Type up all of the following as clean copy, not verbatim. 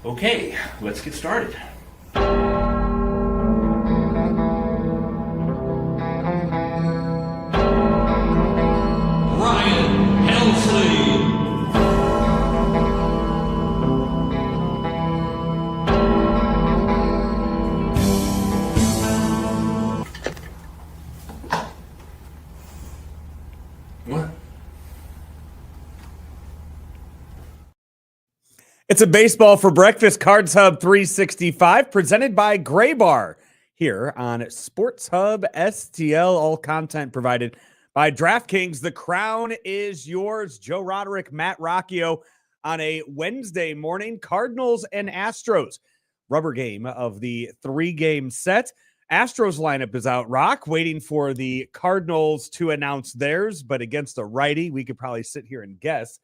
Okay, let's get started. Ryan Helsley. What? It's a Baseball for Breakfast Cards Hub 365 presented by Gray Bar here on Sports Hub STL. All content provided by DraftKings. The crown is yours. Joe Roderick, Matt Rocchio on a Wednesday morning. Cardinals and Astros. Rubber game of the 3-game set. Astros lineup is out, Rock, waiting for the Cardinals to announce theirs, but against a righty. We could probably sit here and guess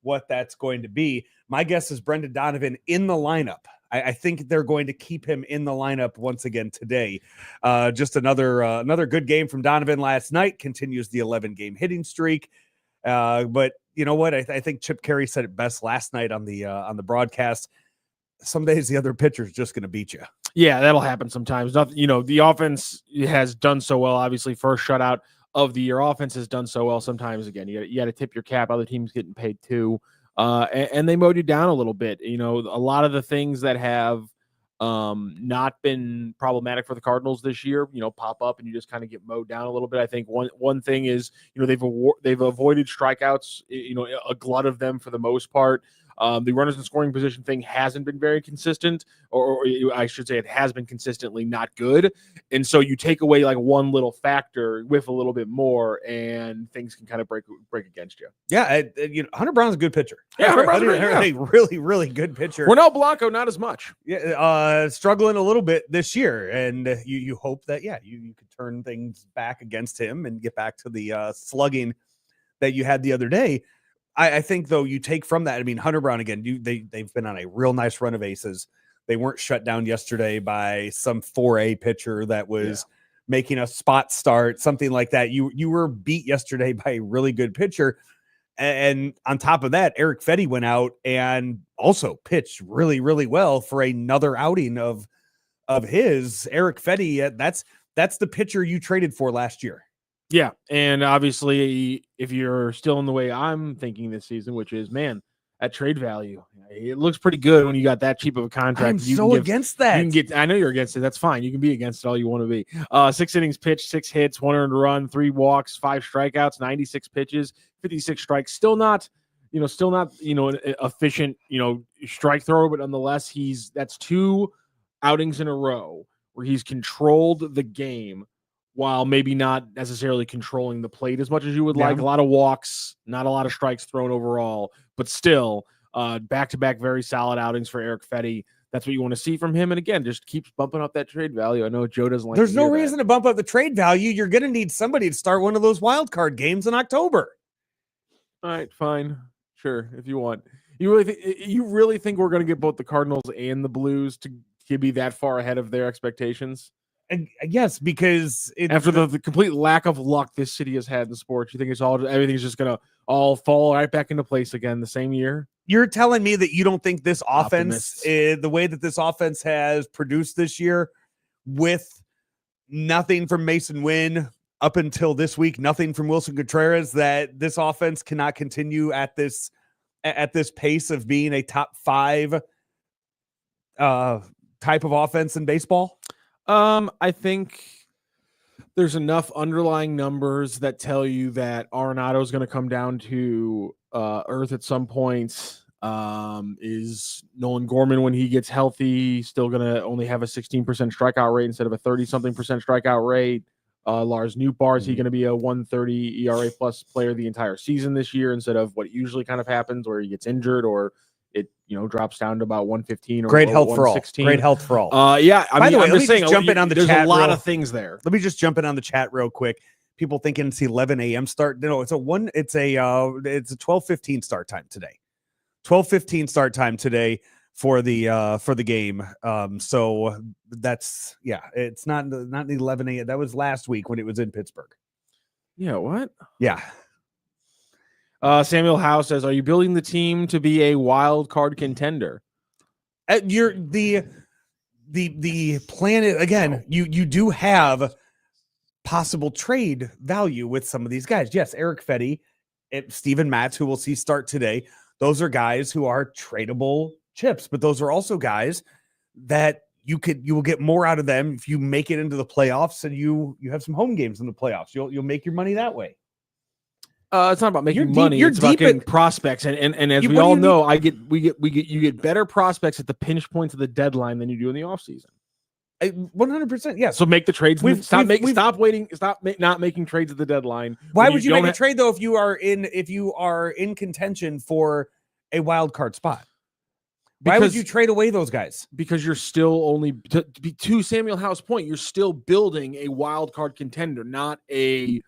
what that's going to be. My guess is Brendan Donovan in the lineup. I think they're going to keep him in the lineup once again today. Just another good game from Donovan last night. Continues the 11-game hitting streak. But you know what? I think Chip Carey said it best last night on the broadcast. Some days the other pitcher's just going to beat you. Yeah, that'll happen sometimes. Nothing, the offense has done so well. Obviously, first shutout of the year. Offense has done so well. Sometimes, again, you got to tip your cap. Other teams getting paid too. And they mowed you down a little bit. A lot of the things that have not been problematic for the Cardinals this year, pop up and you just kind of get mowed down a little bit. I think one thing is, they've avoided strikeouts, a glut of them for the most part. The runners in scoring position thing hasn't been very consistent, or I should say it has been consistently not good. And so you take away like one little factor with a little bit more and things can kind of break against you. Yeah. Hunter Brown's a good pitcher. Yeah. A really, really good pitcher. Ronel Blanco, not as much. Yeah. Struggling a little bit this year. And you hope that, you could turn things back against him and get back to the slugging that you had the other day. I think, though, you take from that, Hunter Brown, again, they've been on a real nice run of aces. They weren't shut down yesterday by some 4A pitcher that was making a spot start, something like that. You were beat yesterday by a really good pitcher. And on top of that, Eric Fetty went out and also pitched really, really well for another outing of his. Eric Fetty, that's the pitcher you traded for last year. Yeah, and obviously, if you're still in the way I'm thinking this season, which is, man, at trade value, it looks pretty good when you got that cheap of a contract. Against that. I know you're against it. That's fine. You can be against it all you want to be. 6 innings pitched, 6 hits, 1 earned run, 3 walks, 5 strikeouts, 96 pitches, 56 strikes. Still not an efficient, strike thrower, but nonetheless, that's 2 outings in a row where he's controlled the game, while maybe not necessarily controlling the plate as much as you would like. A lot of walks, not a lot of strikes thrown overall, but still back-to-back very solid outings for Eric Fetty. That's what you want to see from him. And again, just keeps bumping up that trade value. I know Joe doesn't like There's no reason to bump up the trade value. You're going to need somebody to start one of those wild card games in October. All right, fine. Sure, if you want. You really think we're going to get both the Cardinals and the Blues to be that far ahead of their expectations? Yes, because after the complete lack of luck this city has had in sports, you think everything's just going to all fall right back into place again the same year? You're telling me that you don't think this offense, the way that this offense has produced this year, with nothing from Mason Wynn up until this week, nothing from Wilson Contreras, that this offense cannot continue at this pace of being a top 5 type of offense in baseball? I think there's enough underlying numbers that tell you that Arenado is going to come down to earth at some point. Is Nolan Gorman, when he gets healthy, still going to only have a 16% strikeout rate instead of a 30-something percent strikeout rate? Lars Nootbaar, is he going to be a 1.30 ERA plus player the entire season this year instead of what usually kind of happens where he gets injured or it drops down to about 115 or great health 116. for all. Great health for all. Yeah. By the way, I'm just saying, jump in on the there's chat. a lot of things there. Let me just jump in on the chat real quick. People thinking it's 11 a.m. start. No, it's a 12:15 start time today. 12:15 start time today for the game. So that's it's not the 11 a.m. That was last week when it was in Pittsburgh. Yeah. What? Yeah. Samuel Howe says, "Are you building the team to be a wild card contender?" You're the planet again. You do have possible trade value with some of these guys. Yes, Eric Fetty, Steven Matz, who we'll see start today. Those are guys who are tradable chips, but those are also guys that you will get more out of them if you make it into the playoffs and you have some home games in the playoffs. You'll make your money that way. It's not about making money. You're it's about deep getting prospects, and as we all know, you get better prospects at the pinch points of the deadline than you do in the offseason. 100%. Yes. So make the trades. Stop not making trades at the deadline. Why would you make a trade though if you are in contention for a wild card spot? Why would you trade away those guys? Because you're still only to Samuel Howe's point, you're still building a wild card contender, not a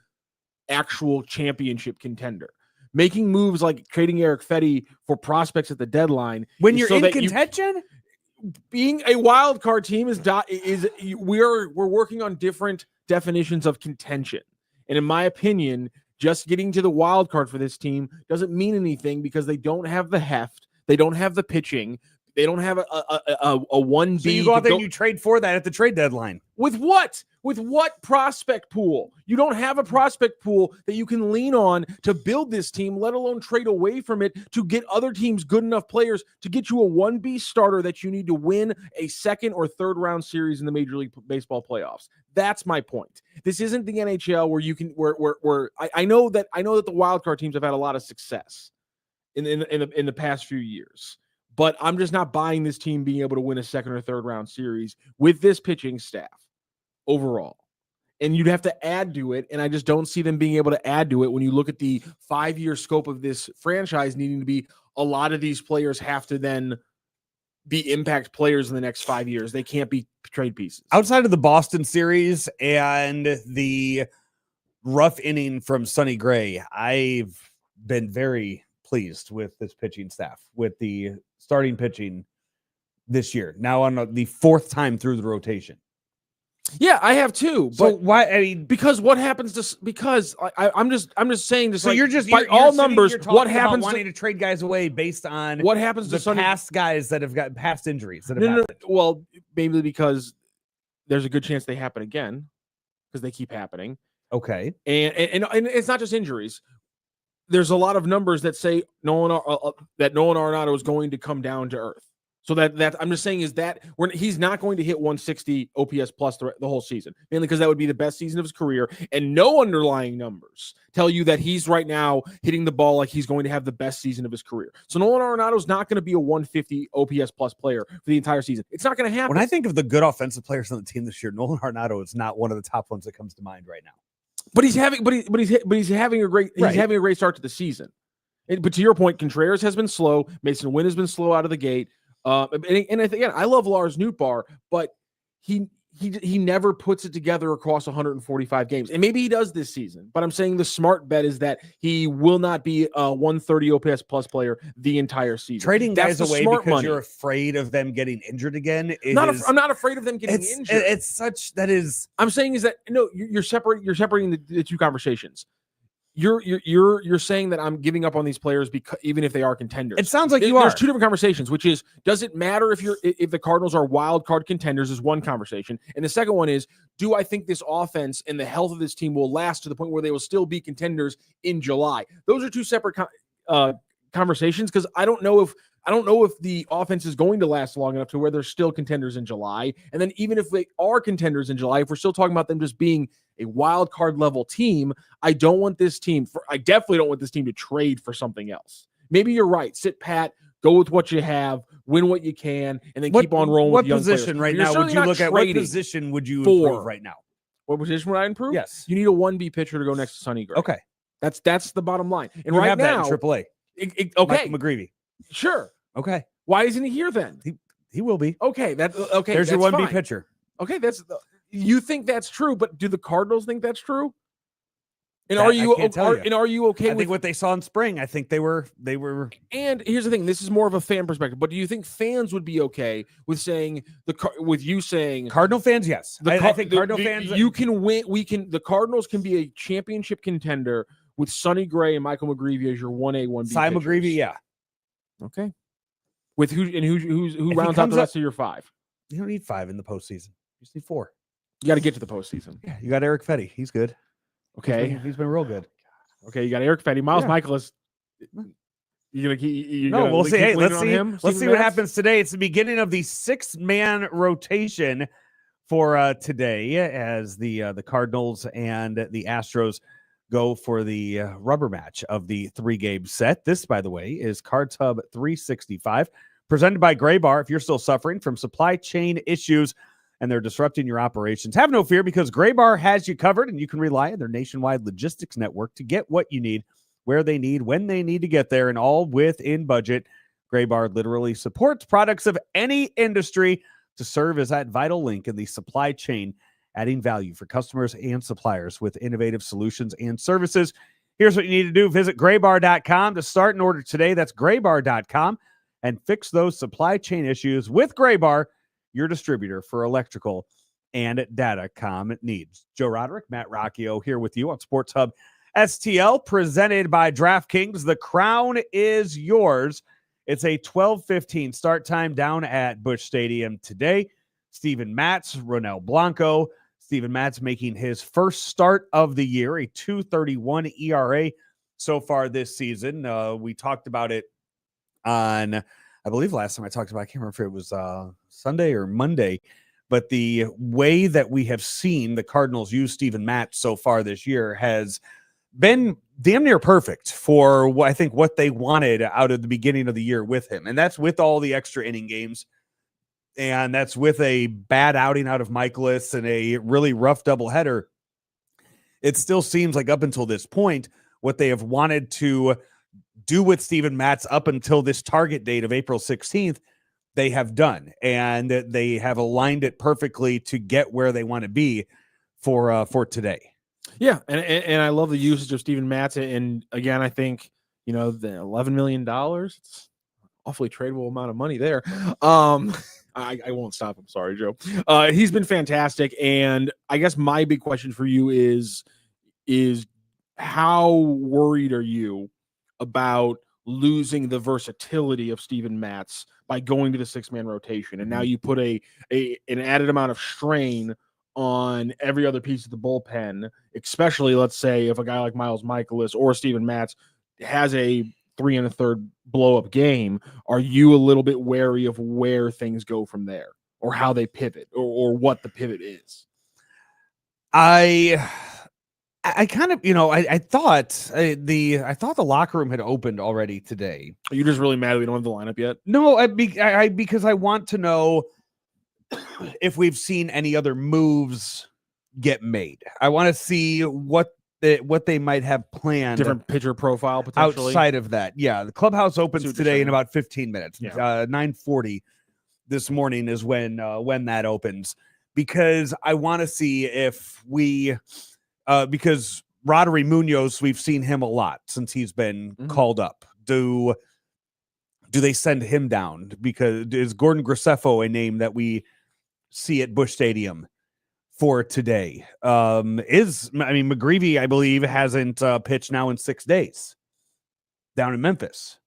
actual championship contender. Making moves like trading Eric Fetty for prospects at the deadline when you're in contention. Being a wild card team we're working on different definitions of contention. And in my opinion, just getting to the wild card for this team doesn't mean anything because they don't have the heft, they don't have the pitching, they don't have a 1B. So you go out there and you trade for that at the trade deadline. With what? With what prospect pool? You don't have a prospect pool that you can lean on to build this team, let alone trade away from it to get other teams good enough players to get you a 1B starter that you need to win a second or third round series in the Major League Baseball playoffs. That's my point. This isn't the NHL where you can where I know that the wild card teams have had a lot of success in the past few years. But I'm just not buying this team being able to win a second or third round series with this pitching staff overall. And you'd have to add to it. And I just don't see them being able to add to it when you look at the 5-year scope of this franchise needing to be a lot of these players have to then be impact players in the next 5 years. They can't be trade pieces. Outside of the Boston series and the rough inning from Sonny Gray, I've been very pleased with this pitching staff, with the starting pitching this year. Now on the 4th time through the rotation. Yeah, I have too. So but why? I mean, because what happens to? Because I'm just saying this. So like, you're just by all numbers. What happens? Wanting to trade guys away based on what happens to the past guys that have got past injuries that have no. Well, maybe because there's a good chance they happen again because they keep happening. Okay, and it's not just injuries. There's a lot of numbers that say Nolan Arenado is going to come down to earth. So that I'm just saying is that he's not going to hit 160 OPS plus the whole season, mainly because that would be the best season of his career. And no underlying numbers tell you that he's right now hitting the ball like he's going to have the best season of his career. So Nolan Arenado is not going to be a 150 OPS plus player for the entire season. It's not going to happen. When I think of the good offensive players on the team this year, Nolan Arenado is not one of the top ones that comes to mind right now. But he's having a great start to the season. But to your point, Contreras has been slow. Mason Wynn has been slow out of the gate. And again, I love Lars Nootbaar, but he never puts it together across 145 games. And maybe he does this season, but I'm saying the smart bet is that he will not be a 130 OPS plus player the entire season. Trading guys away because you're afraid of them getting injured again. I'm not afraid of them getting injured. I'm saying is that no, you're separating the two conversations. You're saying that I'm giving up on these players because even if they are contenders. It sounds like you are. There's two different conversations, which is, does it matter if the Cardinals are wild card contenders is one conversation. And the second one is, do I think this offense and the health of this team will last to the point where they will still be contenders in July? Those are two separate conversations because I don't know if the offense is going to last long enough to where they're still contenders in July. And then even if they are contenders in July, if we're still talking about them just being a wild card level team, I definitely don't want this team to trade for something else. Maybe you're right. Sit pat, go with what you have, win what you can, and then keep on rolling with young players. What position right now would you look at? What position would you improve right now? What position would I improve? Yes. You need a 1B pitcher to go next to Sonny Gray. Okay. That's the bottom line. And we right have now, that in AAA. Okay. Michael McGreevy. Sure. Okay. Why isn't he here then? He will be. Okay. Okay. There's your 1B fine. pitcher. Okay. You think that's true, but do the Cardinals think that's true? And I are you okay I with think what they saw in spring? I think they were. And here's the thing: this is more of a fan perspective. But do you think fans would be okay with saying Cardinal fans? Yes, I think Cardinal fans. You can win. The Cardinals can be a championship contender with Sonny Gray and Michael McGreevy as your 1A, 1B Cy pitchers. McGreevy, yeah. Okay. With who If rounds he out the comes rest of your 5? You don't need 5 in the postseason. You just need 4. You got to get to the postseason. Yeah, you got Eric Fetty. He's good. Okay. He's been real good. Okay, you got Eric Fetty. Miles Michaelis. We'll see. Hey, let's see. Let's see what Matz? happens today. It's the beginning of the 6-man rotation for today, as the Cardinals and the Astros go for the rubber match of the 3-game set. This, by the way, is Cards Hub 365, presented by Gray Bar. If you're still suffering from supply chain issues and they're disrupting your operations, have no fear, because Gray Bar has you covered, and you can rely on their nationwide logistics network to get what you need, where they need, when they need to get there, and all within budget. Gray Bar literally supports products of any industry to serve as that vital link in the supply chain, adding value for customers and suppliers with innovative solutions and services. Here's what you need to do. Visit graybar.com to start and order today. That's graybar.com, and fix those supply chain issues with Gray Bar, your distributor for electrical and datacom needs. Joe Roderick, Matt Rocchio here with you on Sports Hub STL, presented by DraftKings. The crown is yours. It's a 12:15 start time down at Busch Stadium today. Steven Matz, Ronel Blanco. Steven Matz making his first start of the year, a 2.31 ERA so far this season. We talked about it on, I believe last time I talked about, I can't remember if it was Sunday or Monday, but the way that we have seen the Cardinals use Steven Matz so far this year has been damn near perfect for what I think what they wanted out of the beginning of the year with him. And that's with all the extra inning games. And that's with a bad outing out of Michaelis and a really rough doubleheader. It still seems like up until this point, what they have wanted to do with Steven Matz up until this target date of April 16th, they have done. And they have aligned it perfectly to get where they want to be for today. Yeah, and I love the usage of Steven Matz. And again, I think, the $11 million, it's awfully tradable amount of money there. I won't stop. I'm sorry, Joe. He's been fantastic. And I guess my big question for you is how worried are you about losing the versatility of Steven Matz by going to the 6-man rotation? And now you put an added amount of strain on every other piece of the bullpen, especially, let's say, if a guy like Miles Michaelis or Steven Matz has a 3 1/3 blow-up game. Are you a little bit wary of where things go from there, or how they pivot, or what the pivot is? I kind of, I thought the locker room had opened already today. Are you just really mad that we don't have the lineup yet? No, because I want to know if we've seen any other moves get made. I want to see what they might have planned. Different pitcher profile potentially. Outside of that. Yeah. The clubhouse opens today in about 15 minutes. Yeah. 9:40 this morning is when that opens, because I want to see if we, because Roderick Munoz, we've seen him a lot since he's been called up. Do they send him down? Because is Gordon Graceffo a name that we see at Busch Stadium for today? McGreevy, I believe, hasn't pitched now in 6 days down in Memphis.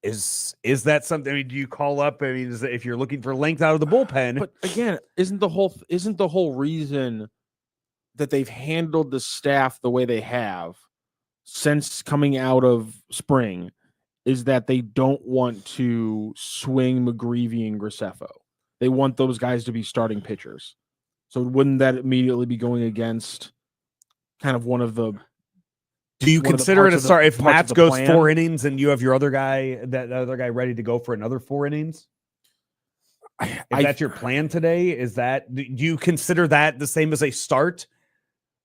Is that something? I mean, do you call up? I mean, if you're looking for length out of the bullpen? But again, isn't the whole reason that they've handled the staff the way they have since coming out of spring is that they don't want to swing McGreevy and Graceffo? They want those guys to be starting pitchers. So wouldn't that immediately be going against kind of one of the? Do you consider it a start if Matz goes 4 innings and you have your other guy ready to go for another 4 innings? If that's your plan today, do you consider that the same as a start,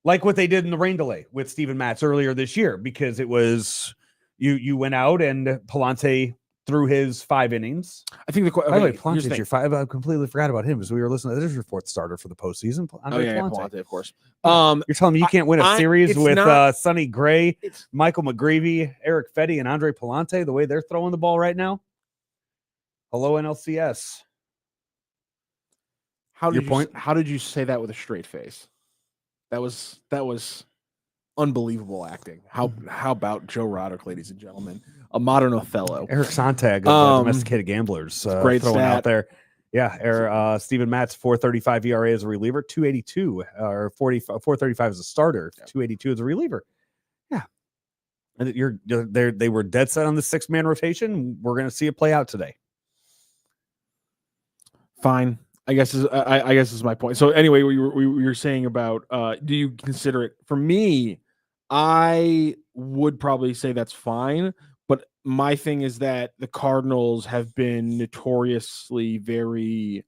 like what they did in the rain delay with Steven Matz earlier this year? Because it was you went out and Palante threw his 5 innings. I think by the way, Palante's your 5. I completely forgot about him as we were listening. This is your 4th starter for the postseason. Palante, of course. You're telling me you can't win a series with Sonny Gray, Michael McGreevy, Eric Fetty, and Andre Palante the way they're throwing the ball right now? Hello, NLCS. How did you say that with a straight face? That was unbelievable acting. How about Joe Roderick, ladies and gentlemen, a modern Othello? Eric Sontag of Domesticated Gamblers, great throwing stat. out there. Yeah, Steven Matz, 4.35 ERA as a reliever, 2.82 or 4.35 as a starter, 2.82 as a reliever. Yeah, and they were dead set on the 6-man rotation. We're going to see it play out today. Fine, I guess is my point. So anyway, we were saying about do you consider it? For me, I would probably say that's fine. But my thing is that the Cardinals have been notoriously very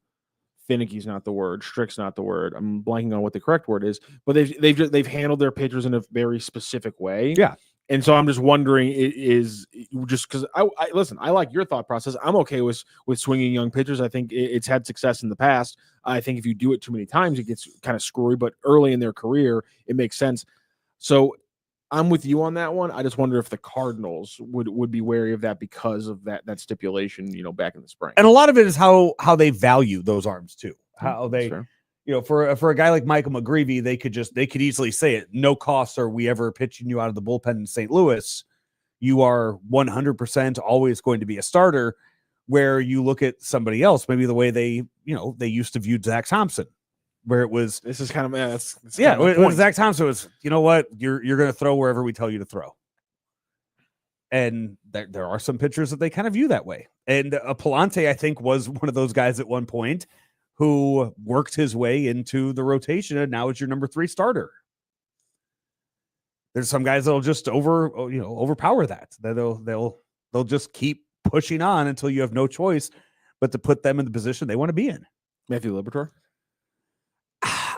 finicky. Is not the word. Strict's not the word. I'm blanking on what the correct word is. But they've handled their pitchers in a very specific way. Yeah. And so I'm just wondering, is just because I listen, I like your thought process. I'm okay with swinging young pitchers. I think it's had success in the past. I think if you do it too many times, it gets kind of screwy. But early in their career, it makes sense. So I'm with you on that one. I just wonder if the Cardinals would be wary of that because of that stipulation, back in the spring. And a lot of it is how they value those arms too. How they, fair. For a guy like Michael McGreevy, they could easily say it. No cost are we ever pitching you out of the bullpen in St. Louis. You are 100% always going to be a starter. Where you look at somebody else, maybe the way they used to view Zach Thompson. Where it was, this is kind of when Zach Thompson was, you know what, you're going to throw wherever we tell you to throw, and there are some pitchers that they kind of view that way. And Palante, I think, was one of those guys at one point who worked his way into the rotation, and now is your number 3 starter. There's some guys that'll just overpower that. They'll just keep pushing on until you have no choice but to put them in the position they want to be in. Matthew Liberatore.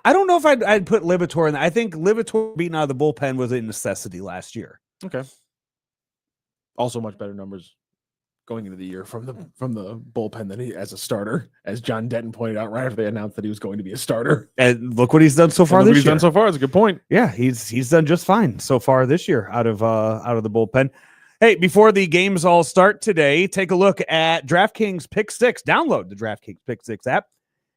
I don't know if I'd put Liberatore in. I think Liberatore beating out of the bullpen was a necessity last year. Okay. Also, much better numbers going into the year from the bullpen than he as a starter, as John Denton pointed out right after they announced that he was going to be a starter. And look what he's done so far this year. He's done so far. That's a good point. Yeah, he's done just fine so far this year out of the bullpen. Hey, before the games all start today, take a look at DraftKings Pick 6. Download the DraftKings Pick 6 app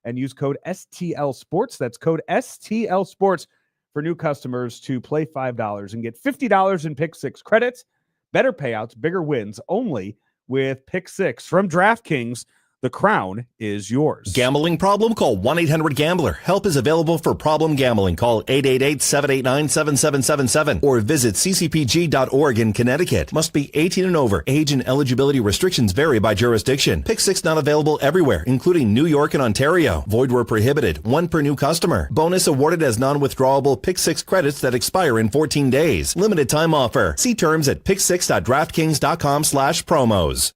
and use code STL Sports. That's code STL Sports for new customers to play $5 and get $50 in Pick 6 credits. Better payouts, bigger wins, only with Pick 6 from DraftKings. The crown is yours. Gambling problem? Call 1-800-GAMBLER. Help is available for problem gambling. Call 888-789-7777 or visit ccpg.org in Connecticut. Must be 18 and over. Age and eligibility restrictions vary by jurisdiction. Pick 6 not available everywhere, including New York and Ontario. Void where prohibited. 1 per new customer. Bonus awarded as non-withdrawable Pick 6 credits that expire in 14 days. Limited time offer. See terms at pick6.draftkings.com/promos.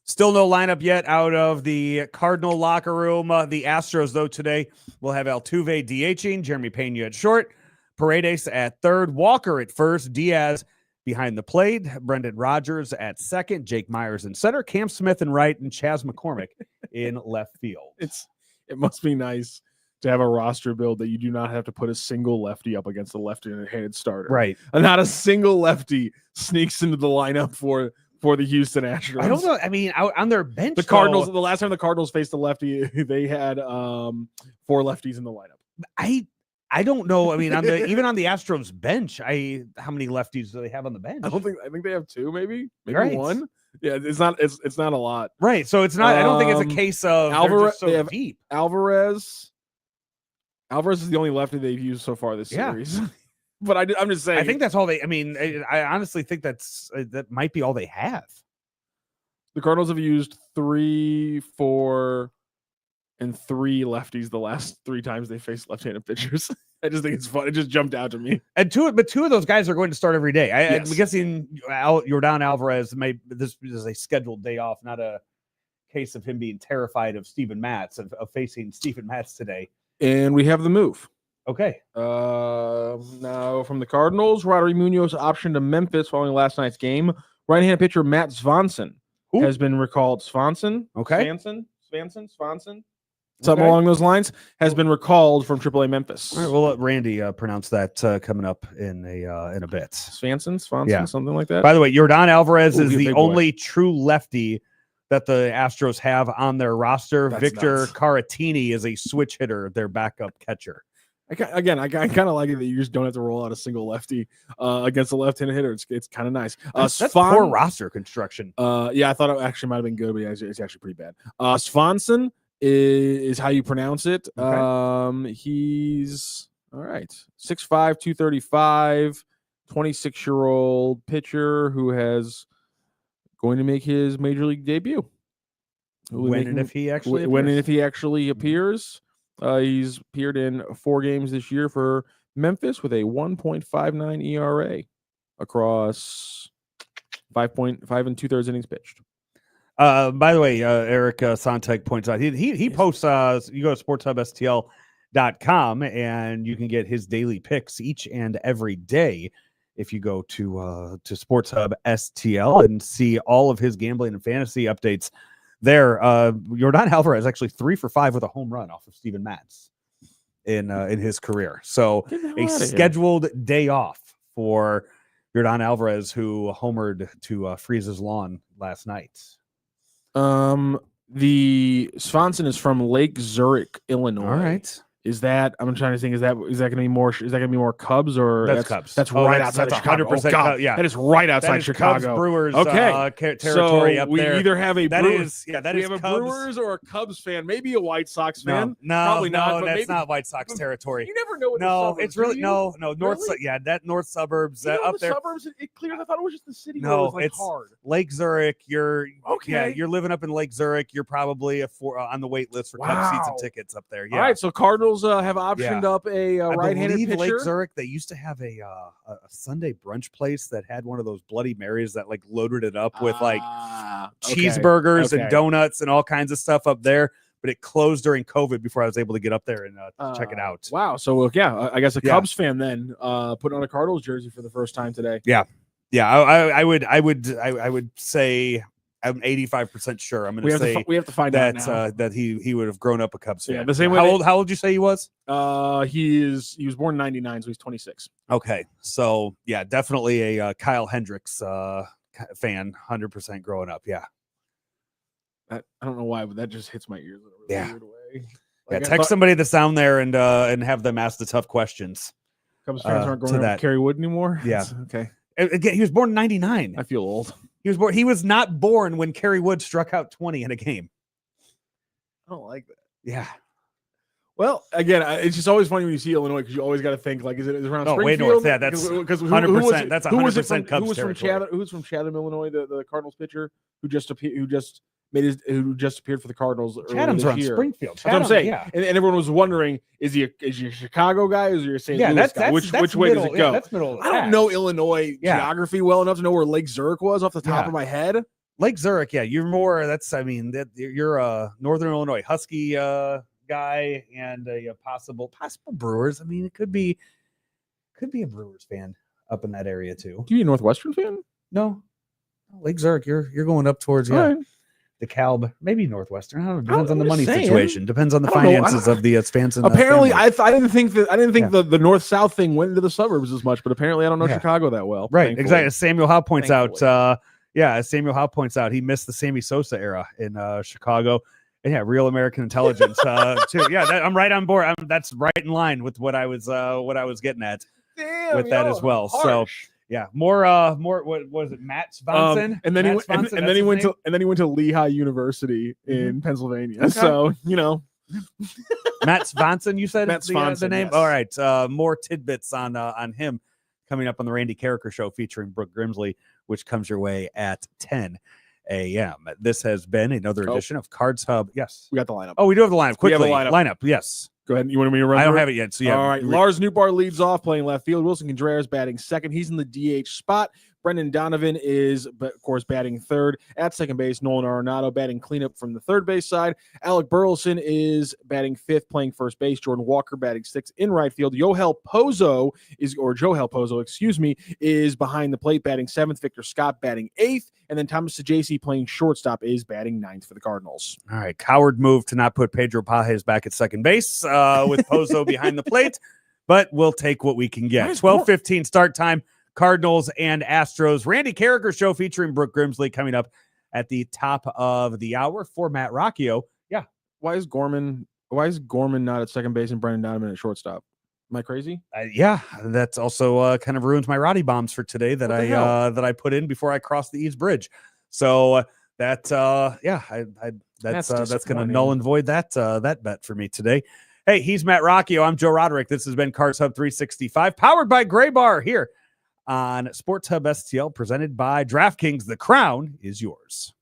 Still no lineup yet out of the Cardinal locker room. The Astros, though, today will have Altuve DHing, Jeremy Pena at short, Paredes at third, Walker at first, Diaz behind the plate, Brendan Rodgers at second, Jake Myers in center, Cam Smith in right, and Chas McCormick in left field. It must be nice to have a roster build that you do not have to put a single lefty up against a left-handed starter. Right. And not a single lefty sneaks into the lineup for the Houston Astros. I don't know. I mean, out on their bench, the Cardinals. The last time the Cardinals faced a lefty, they had 4 lefties in the lineup. I don't know. I mean, even on the Astros bench, how many lefties do they have on the bench? I think they have 2, maybe right. 1. Yeah, it's not a lot. Right. So it's not. I don't think it's a case of Alvarez. They're just so deep. Alvarez is the only lefty they've used so far this series. But I'm just saying. I think that's all they. I mean, I honestly think that might be all they have. The Cardinals have used 3, 4, and 3 lefties the last 3 times they faced left-handed pitchers. I just think it's fun. It just jumped out to me. And two of those guys are going to start every day. Yes. I'm guessing Yordan Alvarez this is a scheduled day off, not a case of him being terrified of Steven Matz of facing Steven Matz today. And we have the move. Okay. Now from the Cardinals, Roderick Munoz option to Memphis following last night's game. Right-hand pitcher Matt Swanson has been recalled. Swanson? Okay. Swanson? Something along those lines has been recalled from AAA Memphis. All right, we'll let Randy pronounce that coming up in a bit. Swanson, yeah. Something like that. By the way, Yordan Alvarez is the big boy. only true lefty that the Astros have on their roster. That's Victor nuts. Caratini is a switch hitter, their backup catcher. I kind of like it that you just don't have to roll out a single lefty against a left-handed hitter. It's kind of nice. That's poor roster construction. Yeah, I thought it actually might have been good, but yeah, it's actually pretty bad. Svanson is how you pronounce it. Okay. He's all right. 6'5", 235, 26-year-old pitcher who has going to make his major league debut. When and if he actually appears. He's appeared in 4 games this year for Memphis with a 1.59 ERA across 5 2/3 innings pitched. By the way, Eric Sontag points out he posts. You go to sportshubstl.com and you can get his daily picks each and every day. If you go to Sports Hub STL and see all of his gambling and fantasy updates there, Yordan Alvarez actually 3 for 5 with a home run off of Steven Matz in his career. So a scheduled day off for Yordan Alvarez, who homered to Freeze's lawn last night. The Swanson is from Lake Zurich, Illinois. All right. Is that I'm trying to think? Is that going to be more? Is that going to be more Cubs or that's Cubs? That's right outside of Chicago. 100%. Yeah, that is right outside Chicago. Cubs, Brewers. Okay, territory so up we there. either have a Brewers, we have a Cubs. Brewers or a Cubs fan, maybe a White Sox fan. No, probably not. No, that's maybe, not White Sox territory. You never know. No, it's really no north. Really? Yeah, that north suburbs up up there. Suburbs. It clears. I thought it was just the city. No, it was it's hard. Lake Zurich. You're okay. Yeah, you're living up in Lake Zurich. You're probably on the wait list for Cubs seats and tickets up there. Yeah. All right, so Cardinals have optioned up a right-handed pitcher. Lake Zurich, they used to have a Sunday brunch place that had one of those Bloody Marys that like loaded it up with like cheeseburgers and donuts and all kinds of stuff up there. But it closed during COVID before I was able to get up there and check it out. Wow. So yeah, I guess a Cubs fan then putting on a Cardinals jersey for the first time today. Yeah. I would say I'm 85% sure. I'm going to say we have to find that out now. that he would have grown up a Cubs fan. Yeah, the same way. How old did you say he was? He was born in 99, so he's 26. Okay, so yeah, definitely a Kyle Hendricks fan, 100% growing up. Yeah, I don't know why, but that just hits my ears in a really weird way. Like text somebody that's down there and have them ask the tough questions. Cubs fans aren't growing up with Kerry Wood anymore. Yeah, okay. Again, he was born in 99. I feel old. He was not born when Kerry Wood struck out 20 in a game. I don't like that. Yeah. Well, again, it's just always funny when you see Illinois because you always got to think like, is it around Springfield? Way north. Yeah, that's 100%. That's 100% Cubs territory. Who's from Chatham, Illinois? The Cardinals pitcher who just appeared for the Cardinals. Chatham's around Springfield. That's what I'm saying. Yeah. And everyone was wondering, is he a Chicago guy or is he a St. Louis guy? Which way does it go? That's middle. I don't know Illinois geography well enough to know where Lake Zurich was off the top of my head. Lake Zurich, yeah, you're more. You're a Northern Illinois Husky guy and a possible Brewers. I mean, it could be a Brewers fan up in that area too. Do you a Northwestern fan? No, Lake Zurich. You're going up towards the Calb, maybe Northwestern. I don't know. Depends on the money situation. Depends on the finances of the Spanson. Apparently, I didn't think the north-south thing went into the suburbs as much, but apparently I don't know Chicago that well. Right, thankfully. Exactly. As Samuel Howe points out, as Samuel Howe points out, he missed the Sammy Sosa era in Chicago. And real American intelligence too. Yeah, I'm right on board. That's right in line with what I was getting at with that as well. Harsh. So. Yeah, more. What was it, Matz Svanson? And then he went to Lehigh University in Pennsylvania. Okay. So Matz Svanson. You said Matz the name. Yes. All right. More tidbits on him coming up on the Randy Carricker Show featuring Brooke Grimsley, which comes your way at 10 a.m. This has been another edition of Cards Hub. Yes, we got the lineup. Oh, we do have the lineup. Quickly, we have a lineup. Yes. Go ahead. You want me to run? I don't have it yet. So yeah. All right. Lars Nootbaar leads off playing left field. Wilson Contreras batting second. He's in the DH spot. Brendan Donovan is, of course, batting third. At second base, Nolan Arenado batting cleanup from the third base side. Alec Burleson is batting fifth, playing first base. Jordan Walker batting sixth in right field. Joel Pozo is behind the plate batting seventh. Victor Scott batting eighth. And then Thomas Sajaci playing shortstop is batting ninth for the Cardinals. All right. Coward move to not put Pedro Pages back at second base with Pozo behind the plate, but we'll take what we can get. 12:15 start time. Cardinals and Astros. Randy Carricker Show featuring Brooke Grimsley coming up at the top of the hour for Matt Rocchio. Yeah. Why is Gorman not at second base and Brendan Donovan at shortstop? Am I crazy? Yeah, that's also kind of ruins my Roddy bombs for today that What the hell? I put in before I crossed the East Bridge. So that's going to null and void that bet for me today. Hey, he's Matt Rocchio. I'm Joe Roderick. This has been Cards Hub 365, powered by Gray Bar here on Sports Hub STL, presented by DraftKings. The crown is yours.